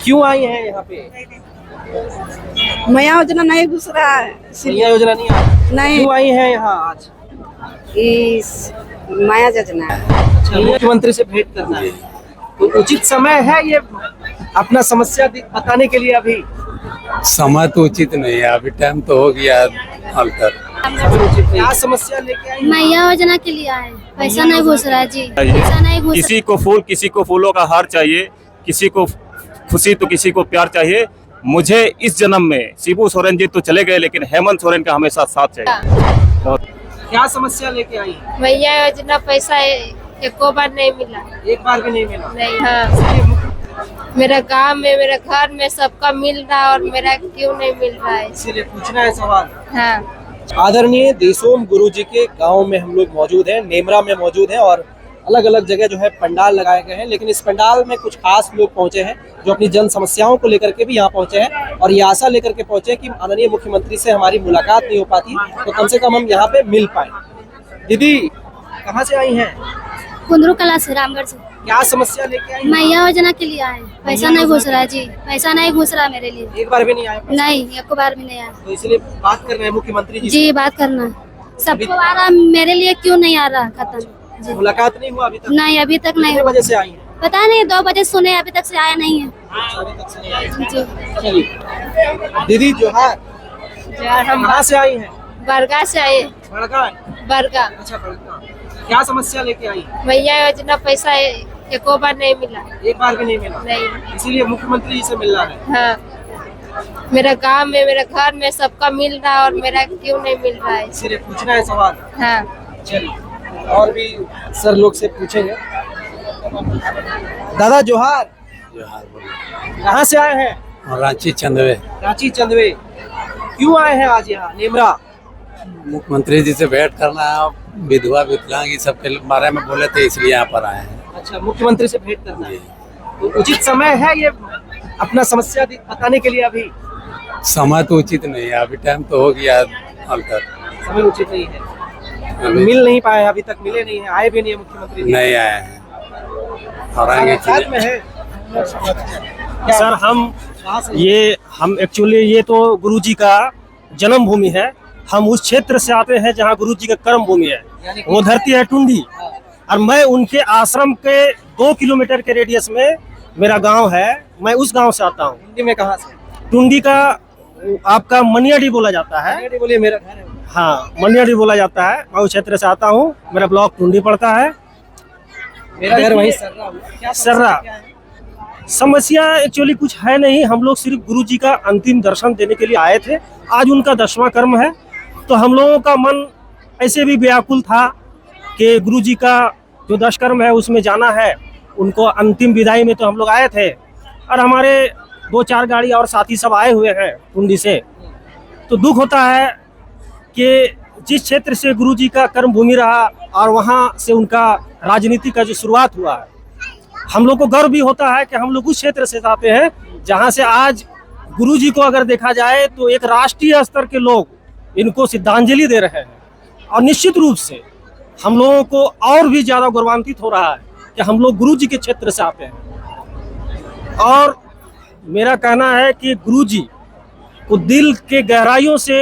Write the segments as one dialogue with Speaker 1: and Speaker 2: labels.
Speaker 1: क्यों आई हैं यहाँ पे?
Speaker 2: नया योजना नहीं घुस रहा है
Speaker 1: नया योजना नहीं आई?
Speaker 2: नहीं
Speaker 1: क्यों आई हैं यहाँ आज?
Speaker 2: इस माया योजना
Speaker 1: अच्छा, मुख्यमंत्री से भेंट करना है तो उचित समय है ये अपना समस्या बताने के लिए? अभी
Speaker 3: समय तो उचित नहीं है, अभी टाइम तो हो गया अल्टर।
Speaker 1: क्या समस्या लेके आई?
Speaker 4: मैया योजना के लिए आए, पैसा नहीं घुस रहा है जी, पैसा नहीं घुस।
Speaker 5: किसी को फूल, किसी को फूलों का हार चाहिए, किसी को खुशी तो किसी को प्यार चाहिए। मुझे इस जन्म में शिबू सोरेन जी तो चले गए, लेकिन हेमंत सोरेन का हमेशा साथ चाहिए।
Speaker 1: क्या समस्या लेके आई?
Speaker 4: मैया योजना पैसा एको बार नहीं मिला,
Speaker 1: एक बार भी नहीं मिला?
Speaker 4: नहीं। हाँ, मेरा गांव में, मेरा घर में सबका मिल रहा है और मेरा क्यों नहीं मिल रहा है,
Speaker 1: इसीलिए पूछना है सवाल।
Speaker 4: हाँ।
Speaker 1: आदरणीय देशोम गुरु जी के गांव में हम लोग मौजूद हैं, नेमरा में मौजूद हैं और अलग अलग जगह जो है पंडाल लगाए गए हैं, लेकिन इस पंडाल में कुछ खास लोग पहुंचे हैं जो अपनी जन समस्याओं को लेकर के भी यहाँ पहुंचे हैं और ये आशा लेकर के पहुंचे हैं कि माननीय मुख्यमंत्री से हमारी मुलाकात नहीं हो पाती तो कम से कम हम यहाँ पे मिल पाए। दीदी कहाँ से आई हैं?
Speaker 4: कुंदरू कला से, रामगढ़ से।
Speaker 1: क्या समस्या लेके आई?
Speaker 4: मैया योजना के लिए आए, पैसा नहीं घुस रहा है जी, पैसा नहीं घुस रहा मेरे लिए,
Speaker 1: एक बार भी नहीं आए?
Speaker 4: नहीं, एको बार भी नहीं आया।
Speaker 1: तो इसलिए बात कर रहे हैं मुख्यमंत्री जी
Speaker 4: जी, बात करना सबको आ रहा, मेरे लिए क्यों नहीं आ रहा? खत्म
Speaker 1: से। मुलाकात नहीं हुआ अभी तक?
Speaker 4: नहीं, अभी तक नहीं
Speaker 1: कितने
Speaker 4: हुआ।
Speaker 1: बजे से आई हैं?
Speaker 4: पता नहीं, 2 बजे सुने, अभी तक से आया नहीं है
Speaker 1: अभी तक से नहीं आई।
Speaker 4: जी।
Speaker 1: चलिए दीदी जोहार,
Speaker 4: हम
Speaker 1: कहाँ से आई हैं?
Speaker 4: बरगा से आए,
Speaker 1: बड़का?
Speaker 4: बरगा।
Speaker 1: अच्छा बड़का। क्या समस्या लेके आई?
Speaker 4: मैया योजना पैसा एको बार नहीं मिला,
Speaker 1: एक बार भी नहीं मिला?
Speaker 4: नहीं।
Speaker 1: इसीलिए मुख्यमंत्री जी से मिलना है।
Speaker 4: हाँ, मेरा गांव में, मेरा घर में सबका मिल रहा है और मेरा क्यों नहीं मिल रहा है,
Speaker 1: इसीलिए पूछना है सवाल।
Speaker 4: हाँ।
Speaker 1: चलिए और भी सर लोग से पूछेंगे। दादा जोहार, कहाँ से आए हैं?
Speaker 3: रांची चंदवे।
Speaker 1: रांची चंदवे। क्यों आए हैं आज यहाँ नेमरा?
Speaker 3: मुख्यमंत्री जी से भेंट करना है, विधवा विकलांग सबके बारे में बोले थे, इसलिए यहाँ पर आए हैं।
Speaker 1: अच्छा, मुख्यमंत्री से भेंट करना है तो उचित समय है ये अपना समस्या बताने के लिए? अभी
Speaker 3: समय तो उचित नहीं है, अभी टाइम तो हो गया अल्टर।
Speaker 1: समय उचित नहीं है, मिल नहीं पाए अभी तक, मिले नहीं है, आए भी नहीं है मुख्यमंत्री जी।
Speaker 3: नहीं आए हैं और आएंगे।
Speaker 1: साथ में है
Speaker 5: सर हम एक्चुअली ये तो गुरुजी का जन्म भूमि है, हम उस क्षेत्र से आते हैं जहाँ गुरुजी का कर्म भूमि है, वो धरती है टुंडी, और मैं उनके आश्रम के 2 किलोमीटर के रेडियस में मेरा गांव है, मैं उस गांव से आता हूँ।
Speaker 1: टुंडी में कहाँ से?
Speaker 5: टुंडी का आपका मनियाडी बोला जाता है।
Speaker 1: बोलिए, मेरा घर है।
Speaker 5: हाँ, मनियाडी बोला जाता है, मैं उस क्षेत्र से आता हूँ, मेरा ब्लॉक टुंडी पड़ता है।
Speaker 1: मेरा घर वहीं सर्रा हुआ। क्या
Speaker 5: सर्रा।
Speaker 1: क्या है?
Speaker 5: समस्या एक्चुअली कुछ है नहीं, हम लोग सिर्फ गुरुजी का अंतिम दर्शन देने के लिए आए थे। आज उनका 10वां कर्म है, तो हम लोगों का मन ऐसे भी व्याकुल था कि गुरुजी का जो 10 कर्म है उसमें जाना है, उनको अंतिम विदाई में तो हम लोग आए थे और हमारे 2-4 गाड़ी और साथी सब आए हुए हैं टुंडी से। तो दुख होता है कि जिस क्षेत्र से गुरुजी का कर्म भूमि रहा और वहाँ से उनका राजनीति का जो शुरुआत हुआ है, हम लोग को गर्व भी होता है कि हम लोग उस क्षेत्र से आते हैं जहाँ से आज गुरुजी को अगर देखा जाए तो एक राष्ट्रीय स्तर के लोग इनको श्रद्धांजलि दे रहे हैं। और निश्चित रूप से हम लोगों को और भी ज़्यादा गौरवान्वित हो रहा है कि हम लोग गुरुजी के क्षेत्र से आते हैं। और मेरा कहना है कि गुरुजी को दिल के गहराइयों से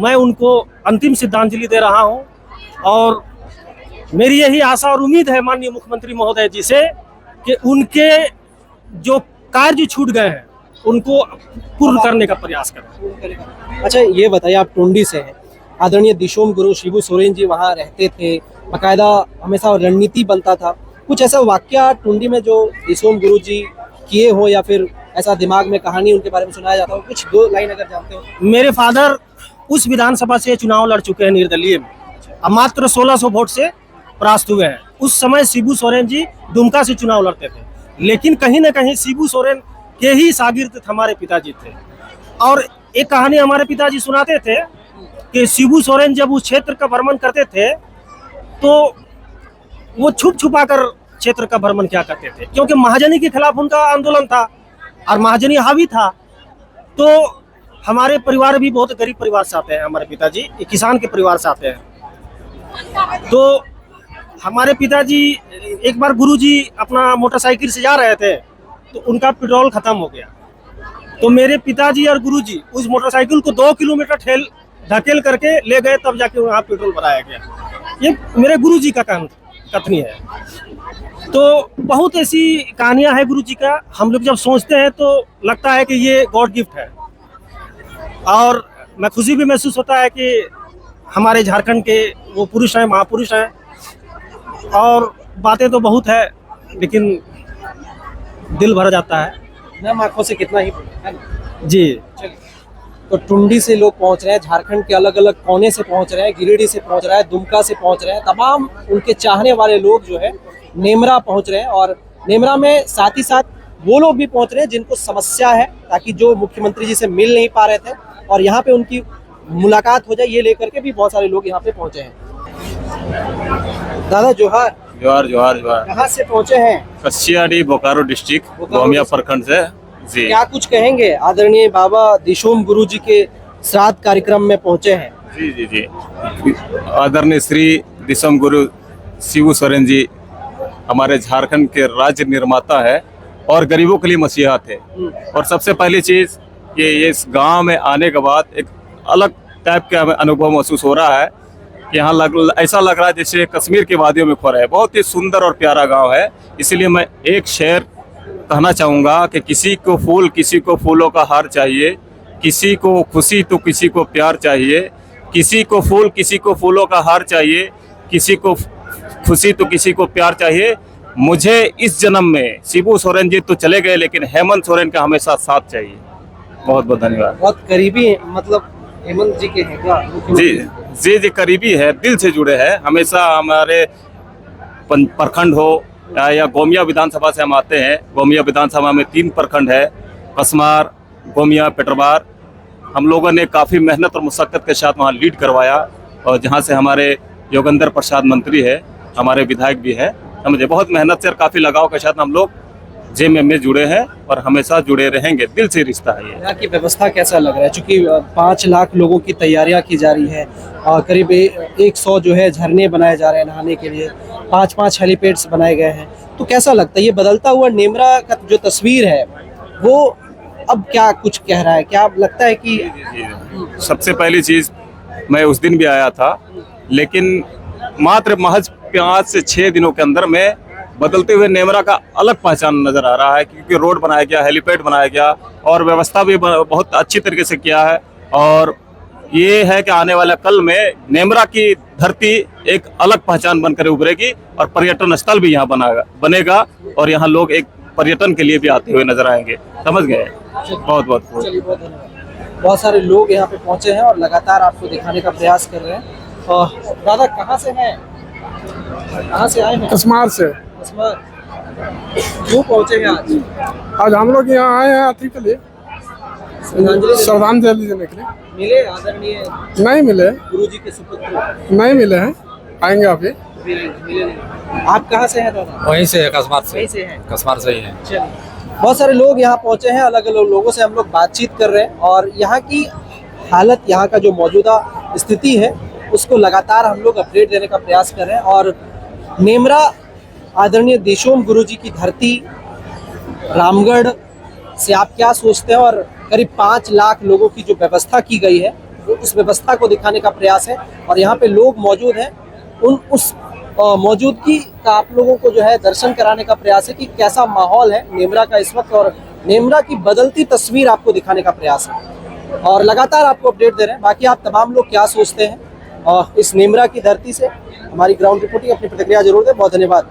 Speaker 5: मैं उनको अंतिम श्रद्धांजलि दे रहा हूं और मेरी यही आशा और उम्मीद है माननीय मुख्यमंत्री महोदय जी से कि उनके जो कार्य छूट गए हैं उनको पूर्ण करने का प्रयास करें।
Speaker 1: अच्छा, ये बताइए, आप टुंडी से हैं, आदरणीय देशोम गुरु शिबू सोरेन जी वहाँ रहते थे, बाकायदा हमेशा रणनीति बनता था, कुछ ऐसा वाकया टुंडी में जो देशोम गुरु जी किए हो या फिर ऐसा दिमाग में कहानी उनके बारे में सुनाया जाता हो, कुछ 2 लाइन अगर जानते हो?
Speaker 5: मेरे फादर उस विधानसभा से चुनाव लड़ चुके हैं निर्दलीय में, अब मात्र 1600 वोट से परास्त हुए हैं। उस समय शिबू सोरेन जी दुमका से चुनाव लड़ते थे, लेकिन कहीं ना कहीं शिबू सोरेन के ही शागिर्द हमारे पिताजी थे। और एक कहानी हमारे पिताजी सुनाते थे कि शिबू सोरेन जब उस क्षेत्र का भ्रमण करते थे तो वो छुप छुपा कर क्षेत्र का भ्रमण क्या करते थे, क्योंकि महाजनी के खिलाफ उनका आंदोलन था और महाजनी हावी था। तो हमारे परिवार भी बहुत गरीब परिवार से आते हैं, हमारे पिताजी किसान के परिवार से आते हैं। तो हमारे पिताजी एक बार गुरुजी अपना मोटरसाइकिल से जा रहे थे तो उनका पेट्रोल खत्म हो गया। तो मेरे पिताजी और गुरुजी उस मोटरसाइकिल को 2 किलोमीटर ढकेल करके ले गए, तब जाके वहाँ पेट्रोल भराया गया। ये मेरे गुरुजी का कथनी है। तो बहुत ऐसी कहानियां हैं गुरुजी का। हम लोग जब सोचते हैं तो लगता है कि ये गॉड गिफ्ट है, और मैं खुशी भी महसूस होता है कि हमारे झारखंड के वो पुरुष हैं, महापुरुष हैं। और बातें तो बहुत है, लेकिन दिल भर जाता है
Speaker 1: नम आंखों से कितना ही है ना?
Speaker 5: जी।
Speaker 1: चलिए, तो टुंडी से लोग पहुंच रहे हैं, झारखंड के अलग अलग कोने से पहुंच रहे हैं, गिरिडीह से पहुंच रहा है, दुमका से पहुंच रहे हैं, तमाम उनके चाहने वाले लोग जो है नेमरा पहुंच रहे हैं। और नेमरा में साथ ही साथ वो लोग भी पहुंच रहे हैं जिनको समस्या है, ताकि जो मुख्यमंत्री जी से मिल नहीं पा रहे थे और यहाँ पे उनकी मुलाकात हो जाए, ये लेकर के भी बहुत सारे लोग यहाँ पे पहुंचे हैं। दादा जोहार।
Speaker 6: जोहार जोहार जोहार।
Speaker 1: कहाँ से पहुंचे हैं?
Speaker 6: कसियाडी बोकारो डिस्ट्रिक्ट गोमिया प्रखंड से जी।
Speaker 1: क्या कुछ कहेंगे? आदरणीय बाबा दिशोम गुरु जी के श्राद्ध कार्यक्रम में पहुंचे हैं।
Speaker 6: जी जी जी। आदरणीय श्री दिशोम गुरु शिबू सोरेन जी हमारे झारखंड के राज्य निर्माता है और गरीबों के लिए मसीहा थे। और सबसे पहली चीज ये इस गांव में आने के बाद एक अलग टाइप का हमें अनुभव महसूस हो रहा है कि यहाँ ऐसा लग रहा है जैसे कश्मीर की वादियों में खो रहे हैं। बहुत ही सुंदर और प्यारा गांव है। इसलिए मैं एक शेर कहना चाहूँगा कि किसी को फूल, किसी को फूलों का हार चाहिए, किसी को खुशी तो किसी को प्यार चाहिए, किसी को फूल, किसी को फूलों का हार चाहिए, किसी को खुशी तो किसी को प्यार चाहिए। मुझे इस जन्म में शिबू सोरेन जी तो चले गए, लेकिन हेमंत सोरेन का हमेशा साथ चाहिए। बहुत बहुत धन्यवाद।
Speaker 1: बहुत करीबी मतलब हेमंत जी के हैं क्या?
Speaker 6: जी जी जी, करीबी है, दिल से जुड़े हैं। हमेशा हमारे प्रखंड हो या गोमिया विधानसभा से हम आते हैं। गोमिया विधानसभा में 3 प्रखंड है, कसमार, गोमिया, पेटरबार। हम लोगों ने काफ़ी मेहनत और मुशक्क़त के साथ वहाँ लीड करवाया, और जहाँ से हमारे योगेंद्र प्रसाद मंत्री है, हमारे विधायक भी है। मुझे बहुत मेहनत से और काफ़ी लगाव के साथ हम लोग जेएमएम में जुड़े हैं और हमेशा जुड़े रहेंगे। दिल से रिश्ता है ये।
Speaker 1: यहाँ की व्यवस्था कैसा लग रहा है? चूँकि 5 लाख लोगों की तैयारियाँ की जा रही है और करीब 100 जो है झरने बनाए जा रहे हैं नहाने के लिए, 5-5 हेलीपैड्स बनाए गए हैं। तो कैसा लगता है ये बदलता हुआ नेमरा का जो तस्वीर है वो अब क्या कुछ कह रहा है? क्या लगता है कि
Speaker 6: सबसे पहली चीज़, मैं उस दिन भी आया था, लेकिन मात्र महज 5 से 6 दिनों के अंदर में बदलते हुए नेमरा का अलग पहचान नजर आ रहा है। क्योंकि रोड बनाया गया, हेलीपैड बनाया गया और व्यवस्था भी बहुत अच्छी तरीके से किया है। और ये है कि आने वाले कल में नेमरा की धरती एक अलग पहचान बनकर उभरेगी और पर्यटन स्थल भी यहाँ बनेगा और यहाँ लोग एक पर्यटन के लिए भी आते हुए नजर आएंगे। समझ गए? बहुत बहुत
Speaker 1: बहुत सारे लोग यहाँ पे पहुँचे हैं और लगातार आपको दिखाने का प्रयास कर रहे हैं। और दादा कहाँ से हैं? कहाँ से आए हैं?
Speaker 7: कसमार से।
Speaker 1: क्यों पहुंचे हैं आज?
Speaker 7: आज हम लोग यहाँ आए हैं अति के लिए, श्रद्धांजलि देने के लिए।
Speaker 1: मिले आदरणीय
Speaker 7: नहीं मिले,
Speaker 1: गुरुजी के सुपुत्र
Speaker 7: नहीं मिले हैं, आएंगे अभी।
Speaker 1: मिले नहीं। आप कहाँ से हैं दादा?
Speaker 3: वहीं से है, कसमार से।
Speaker 1: वहीं से हैं।
Speaker 3: कसमार से ही है।
Speaker 1: चलिए, बहुत सारे लोग यहाँ पहुंचे हैं, अलग अलग लोगों से हम लोग बातचीत कर रहे हैं और यहाँ की हालत, यहाँ का जो मौजूदा स्थिति है उसको लगातार हम लोग अपडेट देने का प्रयास कर रहे हैं। और नेमरा आदरणीय दिशोम गुरु जी की धरती, रामगढ़ से आप क्या सोचते हैं? और करीब 5 लाख लोगों की जो व्यवस्था की गई है उस व्यवस्था को दिखाने का प्रयास है। और यहाँ पे लोग मौजूद हैं, उस मौजूदगी का आप लोगों को जो है दर्शन कराने का प्रयास है कि कैसा माहौल है नेमरा का इस वक्त, और नेमरा की बदलती तस्वीर आपको दिखाने का प्रयास है। और लगातार आपको अपडेट दे रहे हैं। बाकी आप तमाम लोग क्या सोचते हैं इस नेमरा की धरती से? हमारी ग्राउंड रिपोर्टिंग अपनी प्रतिक्रिया जरूर दें। बहुत धन्यवाद।